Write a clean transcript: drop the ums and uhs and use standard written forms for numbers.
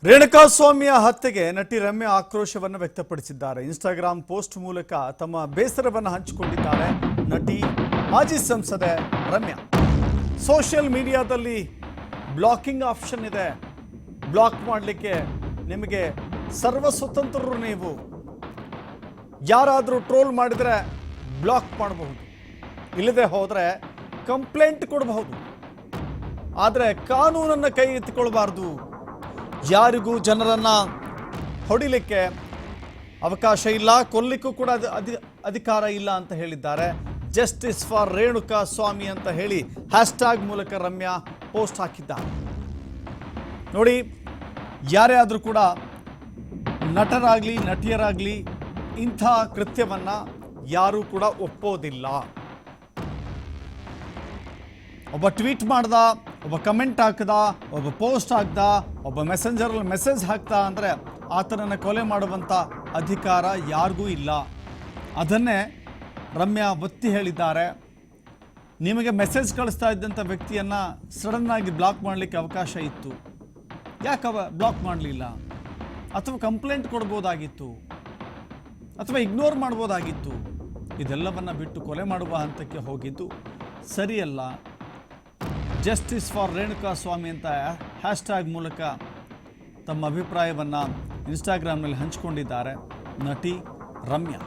ರೇಣುಕಾಸ್ವಾಮಿಯ ಹತ್ಯೆಗೆ ನಟಿ ರಮ್ಯಾ ಆಕ್ರೋಶವನ್ನು ವ್ಯಕ್ತಪಡಿಸಿದ್ದಾರೆ. ಇನ್ಸ್ಟಾಗ್ರಾಮ್ ಪೋಸ್ಟ್ ಮೂಲಕ ತಮ್ಮ ಬೇಸರವನ್ನು ಹಂಚಿಕೊಂಡಿದ್ದಾರೆ ನಟಿ ಮಾಜಿ ಸಂಸದೆ ರಮ್ಯಾ. ಸೋಷಿಯಲ್ ಮೀಡಿಯಾದಲ್ಲಿ ಬ್ಲಾಕಿಂಗ್ ಆಪ್ಷನ್ ಇದೆ. ಬ್ಲಾಕ್ ಮಾಡಲಿಕ್ಕೆ ನಿಮಗೆ ಸರ್ವ ಸ್ವತಂತ್ರರು. ನೀವು ಯಾರಾದರೂ ಟ್ರೋಲ್ ಮಾಡಿದರೆ ಬ್ಲಾಕ್ ಮಾಡಬಹುದು, ಇಲ್ಲದೆ ಹೋದರೆ ಕಂಪ್ಲೇಂಟ್ ಕೊಡಬಹುದು. ಆದರೆ ಕಾನೂನನ್ನು ಕೈ ಎತ್ತಿಕೊಳ್ಳಬಾರ್ದು. ಯಾರಿಗೂ ಜನರನ್ನ ಹೊಡಿಲಿಕ್ಕೆ ಅವಕಾಶ ಇಲ್ಲ, ಕೊಲ್ಲಿಕ್ಕೂ ಕೂಡ ಅಧಿಕಾರ ಇಲ್ಲ ಅಂತ ಹೇಳಿದ್ದಾರೆ. ಜಸ್ಟಿಸ್ ಫಾರ್ ರೇಣುಕಾಸ್ವಾಮಿ ಅಂತ ಹೇಳಿ ಹ್ಯಾಶ್ಟ್ಯಾಗ್ ಮೂಲಕ ರಮ್ಯಾ ಪೋಸ್ಟ್ ಹಾಕಿದ್ದಾರೆ. ನೋಡಿ, ಯಾರೇ ಆದರೂ ಕೂಡ ನಟರಾಗಲಿ ನಟಿಯರಾಗಲಿ ಇಂಥ ಕೃತ್ಯವನ್ನು ಯಾರೂ ಕೂಡ ಒಪ್ಪೋದಿಲ್ಲ. ಒಬ್ಬ ಟ್ವೀಟ್ ಮಾಡ್ದ, ಒಬ್ಬ ಕಮೆಂಟ್ ಹಾಕ್ದ, ಒಬ್ಬ ಪೋಸ್ಟ್ ಹಾಕ್ದ, ಒಬ್ಬ ಮೆಸೆಂಜರಲ್ಲಿ ಮೆಸೇಜ್ ಹಾಕ್ದ ಅಂದರೆ ಆತನನ್ನು ಕೊಲೆ ಮಾಡುವಂಥ ಅಧಿಕಾರ ಯಾರಿಗೂ ಇಲ್ಲ. ಅದನ್ನೇ ರಮ್ಯಾ ಒತ್ತಿ ಹೇಳಿದ್ದಾರೆ. ನಿಮಗೆ ಮೆಸೇಜ್ ಕಳಿಸ್ತಾ ಇದ್ದಂಥ ವ್ಯಕ್ತಿಯನ್ನು ಸಡನ್ನಾಗಿ ಬ್ಲಾಕ್ ಮಾಡಲಿಕ್ಕೆ ಅವಕಾಶ ಇತ್ತು, ಯಾಕೆ ಬ್ಲಾಕ್ ಮಾಡಲಿಲ್ಲ? ಅಥವಾ ಕಂಪ್ಲೇಂಟ್ ಕೊಡ್ಬೋದಾಗಿತ್ತು, ಅಥವಾ ಇಗ್ನೋರ್ ಮಾಡ್ಬೋದಾಗಿತ್ತು. ಇದೆಲ್ಲವನ್ನು ಬಿಟ್ಟು ಕೊಲೆ ಮಾಡುವ ಹಂತಕ್ಕೆ ಹೋಗಿದ್ದು ಸರಿಯಲ್ಲ. ಜಸ್ಟಿಸ್ ಫಾರ್ ರೇಣುಕಾಸ್ವಾಮಿ ಅಂತ ಹ್ಯಾಶ್ಟ್ಯಾಗ್ ಮೂಲಕ ತಮ್ಮ ಅಭಿಪ್ರಾಯವನ್ನು ಇನ್ಸ್ಟಾಗ್ರಾಮ್ನಲ್ಲಿ ಹಂಚಿಕೊಂಡಿದ್ದಾರೆ ನಟಿ ರಮ್ಯಾ.